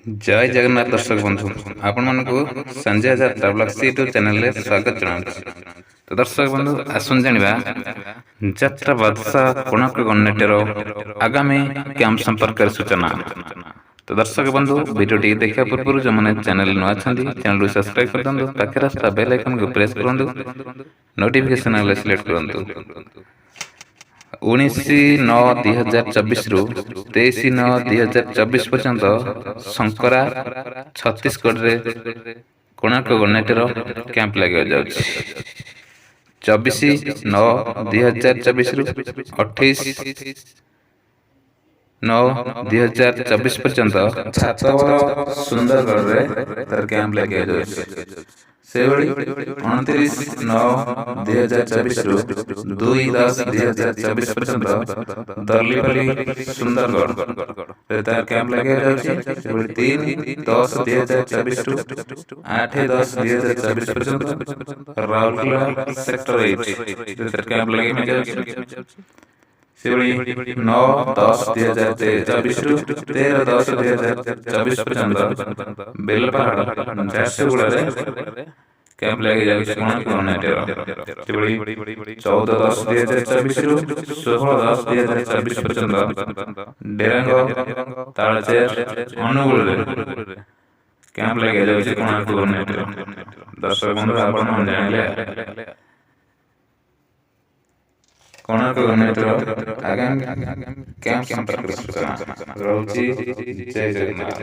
जय जगन्नाथ दर्शक बंधु आपण मानकु संजय हजार ट्रैवलर्स यूट्यूब चैनल रे स्वागत जनाउछि। तो दर्शक बंधु आसुन जानिबा यात्रा बादशाह कोणार्क गणनाट्यर आगामी कैंप संपर्क सूचना। तो दर्शक बंधु वीडियोटी देखा पूर्व जो मैंने चैनल नुआ चैनल को सब्सक्राइब कर दिंतु पाखे रास्ता बेल आइकन को प्रेस करंतु नोटिफिकेशन आले सिलेक्ट करंतु। 19/9/2024 रु 23/9/2024 पर्यंत शंकरा छत्तीसगढ़ रे कोणार्क गणनाट्यर कैंप लगे जाउछि। 24/9/2024 रु 28/9/2024 पर्यंत छातवर सुंदरगढ़ रे तार कैंप लगे जाउछि। सेवड़ी 29/9/2024 रु 2/10/2024 पर्यंत दर्लीपल्ली सुंदरगढ़ तार कैंप लगे जाउछि। 3/10/2024 रु 8/10/2024 पर्यंत राउरकेला सेक्टर 8 तार कैंप लगे जाउछि। सेवड़ी 9/10/2024 रु 13/10/2024 पर्यंत बेलपहाड़ झारसुगुड़ा रे कैंप लगे जाउछि कोणार्क गणनाट्यर। 14/10/2024 रु 16/10/2024 पर्यंत डेरांग तालचेर अनुगुल रे कैंप लगे जाउछि कोणार्क गणनाट्यर। दर्शक बंधु आपण मन जानिले कोणार्क गणनाट्यर आगामी कैंप संपर्क सूचना रहउछि। जय जगन्नाथ।